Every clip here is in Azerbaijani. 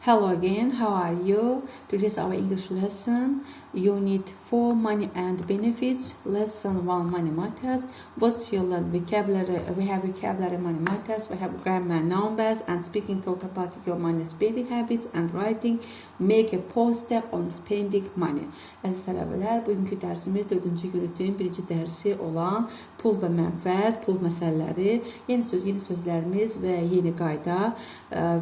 Hello again, how are you? Today's our English lesson, Unit 4, Money and Benefits, Lesson 1, Money Matters. What's your learn vocabulary? We have vocabulary, money matters, we have grammar, numbers, and speaking talk about your money spending habits and writing. Make a poster on spending money. Əziz tələbələr, bugünkü dərsimiz 4-cü unitin 1-ci dərsi olan pul və mənfəət, pul məsələləri, yeni sözlərimiz və yeni qayda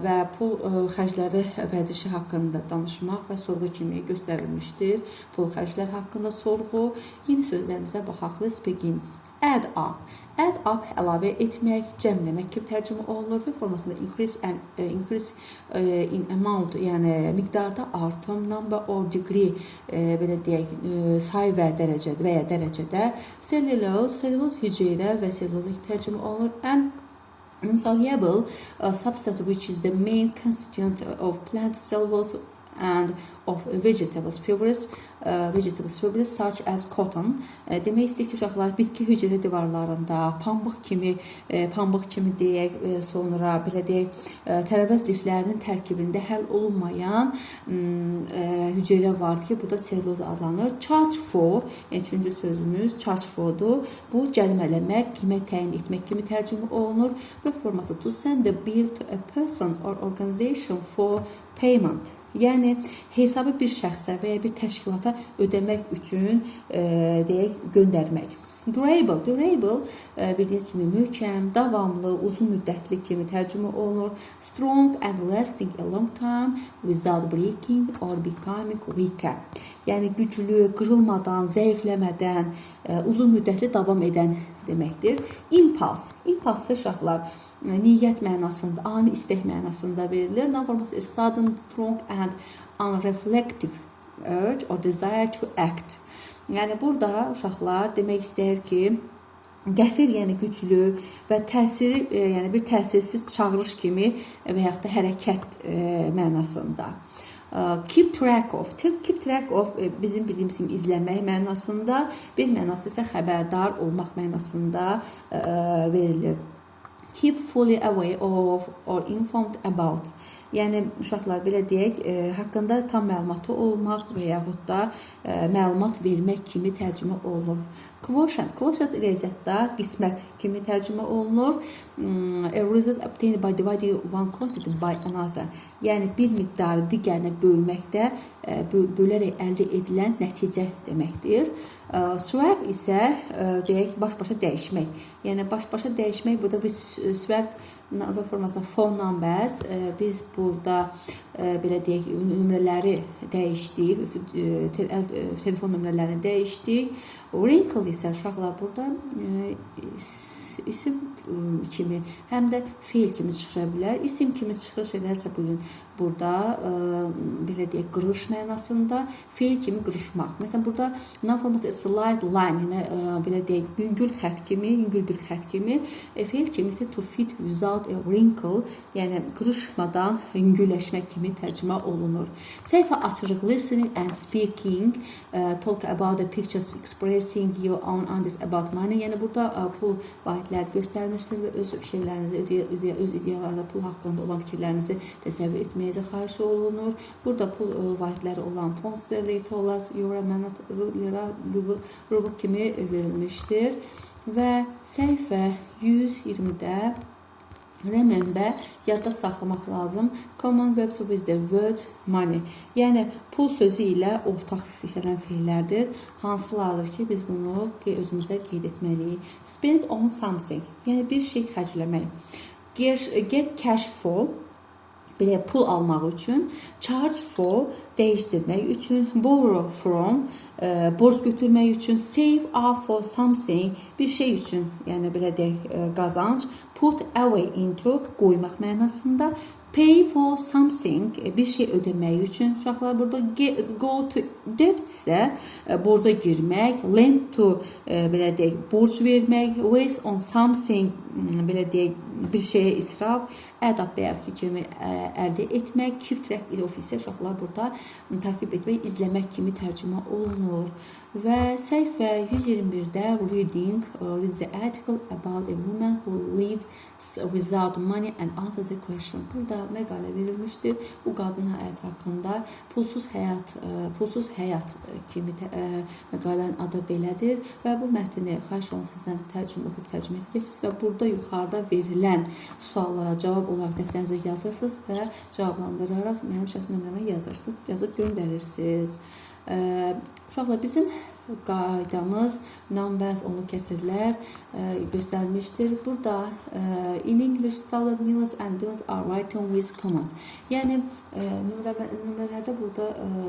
və pul xərcləri vərdişi haqqında danışmaq və sorğu kimi göstərilmişdir. Pul xərclər haqqında sorğu, yeni sözlərimizə baxaq. Let's begin. Add up. Add up əlavə etmək, cəmləmək kimi tərcümə olunur və formasında increase in amount, yəni miqdarda artım, number or degree, belə deyək, say və dərəcədə və ya dərəcədə. Cellulose hüceyrə və selluloza tərcümə olunur. And insoluble substance which is the main constituent of plant cellulose and of vegetables fibers such as cotton. Demək istəyir ki, uşaqlar bitki hüceyrə divarlarında pambıq kimi deyək, sonra belə deyək, tərəvəz liflərinin tərkibində həll olunmayan hüceyrə vardır ki, bu da selluloz adlanır. Charge for, yəni üçüncü sözümüz charge for'dur. Bu cərimələmək, qiymət təyin etmək kimi tərcümə olunur və forması to send the bill to a person or organization for payment. Yəni hesabı bir şəxsə və ya bir təşkilata ödəmək üçün deyək, göndərmək. Durable bildiyiniz kimi möhkəm, davamlı, uzun müddətli kimi tərcümə olunur. Strong and lasting a long time without breaking or becoming weaker. Yəni güclü, qırılmadan, zəifləmədən, uzun müddətli davam edən deməkdir. Impulse uşaqlar niyyət mənasında, ani istək mənasında verilir. Noun forması is sudden, strong and unreflective urge or desire to act. Yəni burada uşaqlar demək istəyir ki, qəfil, yəni güclü və təsiri, yəni bir təsirsiz çağırış kimi və yaxud da hərəkət mənasında. Keep track of bizim bildiyimiz kimi izləmək mənasında, bir mənası isə xəbərdar olmaq mənasında verilir. Keep fully aware of or informed about. Yəni uşaqlar belə deyək, haqqında tam məlumatı olmaq və yaxud da məlumat vermək kimi tərcümə olunur. Quotient riyaziyyatda qismət kimi tərcümə olunur. A result obtained by dividing one quantity by another. Yəni bir miqdarı digərinə bölməkdə bölərək əldə edilən nəticə deməkdir. Swap isə deyək, baş-başa dəyişmək. Yəni baş-başa dəyişmək, burada swap formasında phone numbers, biz burada belə deyək, nömrələri dəyişdik, telefon nömrələrini dəyişdik. Wrinkle isə uşaqlar burada isim kimi, həm də feil kimi çıxa bilər. İsim kimi çıxış edərsə bugün burada belə deyək, qırış mənasında, feil kimi qırışmaq. Məsələn, burada noun forması slide line, yəni belə deyək, yüngül xətt kimi, yüngül bir xətt kimi, feil kimi isə to fit without a wrinkle, yəni qırışmadan yüngülləşmək kimi tərcümə olunur. Səhifə açırıq, listening and speaking, talk about the pictures expressing your own ideas about money. Yəni burada pul vahidləri göstərmişsiniz və öz fikirlərinizi, öz ideyalarda pul haqqında olan fikirlərinizi təsəvvür etməyəcə xahiş olunur. Burada pul vahidləri olan pound sterling, dollar, euro, manat, lira, rubl kimi verilmişdir. Və səhifə 120-də remember, yadda saxlamaq lazım. Common verbs with the word money. Yəni pul sözü ilə ortaq işlənən feillərdir. Hansılardır ki, biz bunu özümüzdə qeyd etməliyik. Spend on something, yəni bir şey xərcləmək. Get cash for, belə pul almaq üçün. Charge for, dəyişdirmək üçün. Borrow from, borc götürmək üçün. Save up for something, bir şey üçün, yəni belə deyək, qazanc. Put away into, qoymaq mənasında. Pay for something, bir şey ödəmək üçün. Uşaqlar burada go to debt isə borca girmək. Lend to, belə deyək, borc vermək. Waste on something, belə deyək, bir şeyə israf, ədab bayaqki kimi əldə etmək, keep track of isə uşaqlar burada takib etmək, izləmək kimi tərcümə olunur. Və səhifə 121-də read the article about a woman who lives without money and answers the question. Burada məqalə verilmişdir. Bu qadın həyatı haqqında pulsuz həyat kimi məqalənin adı belədir və bu mətni xahiş olun sizdən oxub tərcümə edəcəksiniz və burada yuxarıda verilən suallara cavab olaraq dəftərinizə yazırsınız və cavablandıraraq mənim şəxsi nömrəmə yazıb göndərirsiniz. Uşaqlar, bizim qaydamız numbers, onlu kəsirlər göstərmişdir. Burada in English, thousand millions and billions are written with commas. Yəni nömrələrdə burada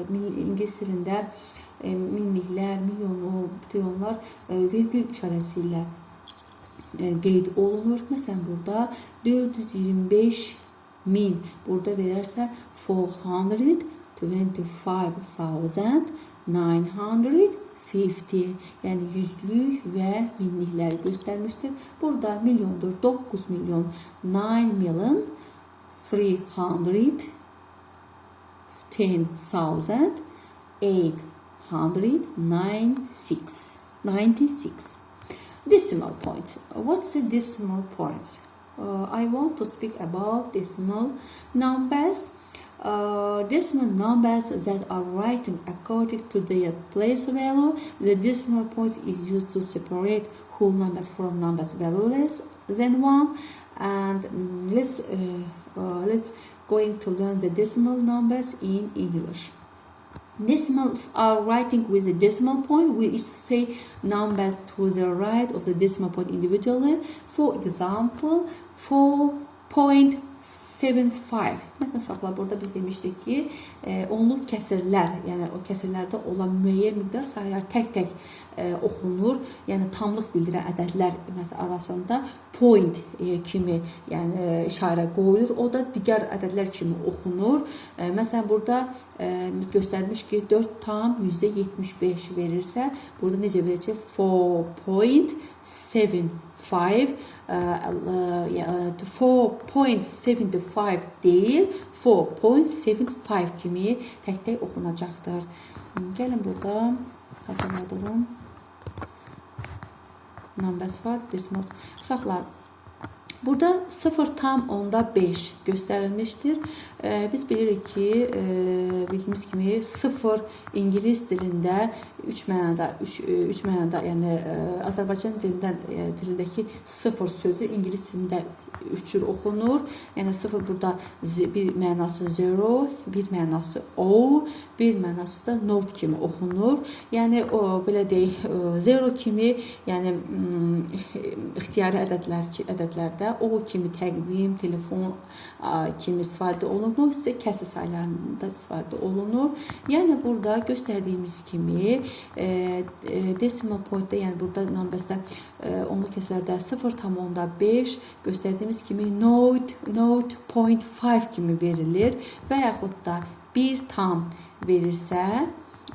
ingilis dilində minliklər, milyonu, trilyonlar virgül işarəsi ilə qeyd olunur. Məsələn, burada 425 min burada verərsə 425,950, yəni yüzlük və minlikləri göstərmişdir. Burada milyondur, 9 milyon, 9,310,896. Decimal points. What's the decimal points? I want to speak about decimal numbers. Decimal numbers that are written according to their place value. The decimal point is used to separate whole numbers from numbers valueless than 1. And let's going to learn the decimal numbers in English. Decimals are writing with a decimal point. We say numbers to the right of the decimal point individually. For example, 4.75. Məsələn, uşaqlar, burada biz demişdik ki, onluq kəsirlər, yəni o kəsirlərdə olan müəyyən miqdar sayılar tək-tək oxunur. Yəni tamlıq bildirən ədədlər arasında point kimi, yəni işarə qoyulur. O da digər ədədlər kimi oxunur. Məsələn, burada göstərmiş ki, 4,75 verirsə, burada necə verəcək? 4.75 4.75 deyil, 4.75 kimi tək-tək oxunacaqdır. Gəlin burada hazırladığım numbers var, decimals. Uşaqlar, burada 0,5 göstərilmişdir. Biz bilirik ki, bildiyimiz kimi 0 ingilis dilində 3 mənada, yəni Azərbaycan dilindəki 0 sözü ingilis dilində 3 cür oxunur. Yəni 0 burada bir mənası 0, bir mənası o, bir mənası da not kimi oxunur. Yəni o belə deyək, 0 kimi, yəni ixtiyari ədədlərdə o kimi təqdim, telefon kimi istifadə olunur. Not isə kəsir saylarında istifadə olunur. Yəni burada göstərdiyimiz kimi decimal pointdə, yəni burada numbersdə onluq kəsirlərdə 0,5 göstərdiyimiz kimi 0.5 kimi verilir və yaxud da 1 tam verirsə,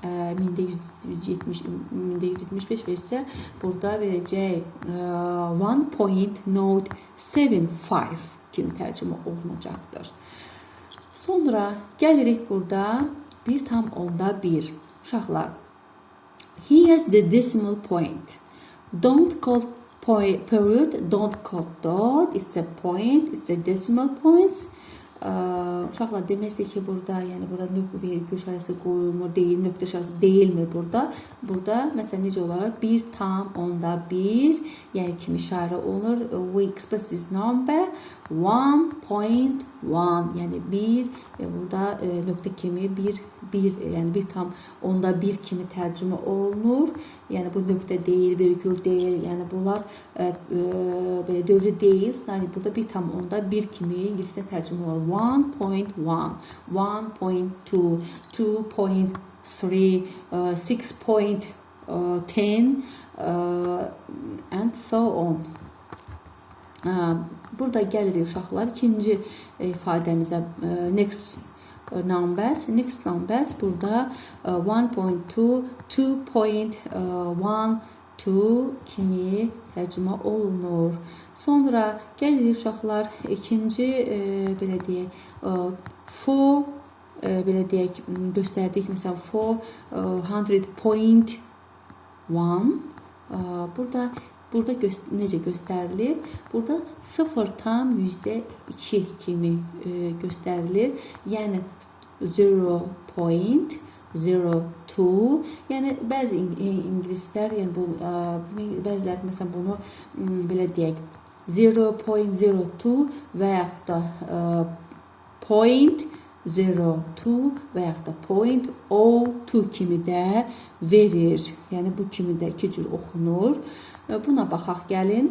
175 verirsə, burada verəcək 1.075 kimi tərcümə olunacaqdır. Sonra gəlirik burada 1,1. Uşaqlar, he has the decimal point. Don't call period, don't call dot, it's a point, it's a decimal points. Uşaqlar, deməkdir ki, burada, yəni burada vergül işarəsi qoyulmur, deyil, nöqtə işarəsi deyilmir burada. Burada, məsələn, necə olaraq 1,1, yəni kimi işarə olunur. We express this number 1.1, yəni 1 və burada nöqtə kimi 1, yəni 1,1 kimi tərcümə olunur. Yəni bu nöqtə deyil, virgül deyil, yəni bunlar belə dövrü deyil. Yəni burada 1,1 kimi ingiliscə tərcümə olur. 1.1, 1.2, 2.3, 6.10 and so on. Burada gəlirik uşaqlar ikinci ifadəmizə, next numbers burada 1.2, 2.1, to kimi tərcümə olunur. Sonra gəlirik uşaqlar ikinci belə deyək for belə deyək göstərdik. Məsələn for 100.1 burada necə göstərilir? Burada 0,2 kimi göstərilir. Yəni 0,02. Yəni bəzi ingilislər, yəni bu bəziləri məsələn bunu belə deyək 0,02 və yaxud da 0,02 və yaxud da 0,02 kimi də verir. Yəni bu kimi də iki cür oxunur. Buna baxaq gəlin.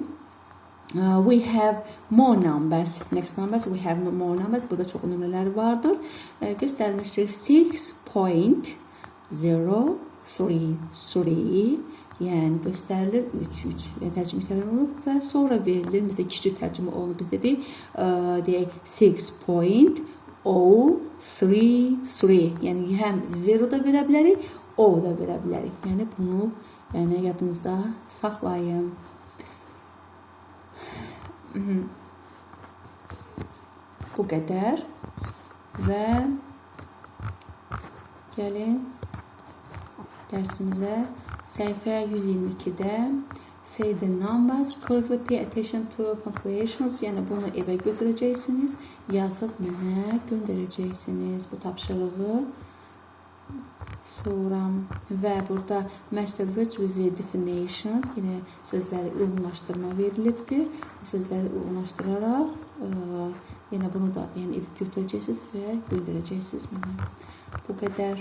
We have more numbers. Next numbers, we have more numbers. Burada çox nömrələri vardır. Göstərmişdir 6.033. Yəni göstərilir 3. Yəni tərcümə olunub və sonra verilir. Məsələn, kiçik tərcümə olunub. Biz dedik, deyək 6.033. Yəni həm 0 da verə bilərik, o da verə bilərik. Yəni bunu yadınızda saxlayın. Bu qədər və gəlin dərsimizə səhifə 122-də say the numbers, correctly pay attention to punctuations. Yəni bunu evə götürəcəksiniz, yazıb mənə göndərəcəksiniz bu tapşırığı. Sonra və burada master words with the definition, yenə sözləri uyğunlaşdırma verilibdir. Sözləri uyğunlaşdıraraq yenə bunu da evə götürəcəksiniz və göndərəcəksiniz mənə. Bu qədər.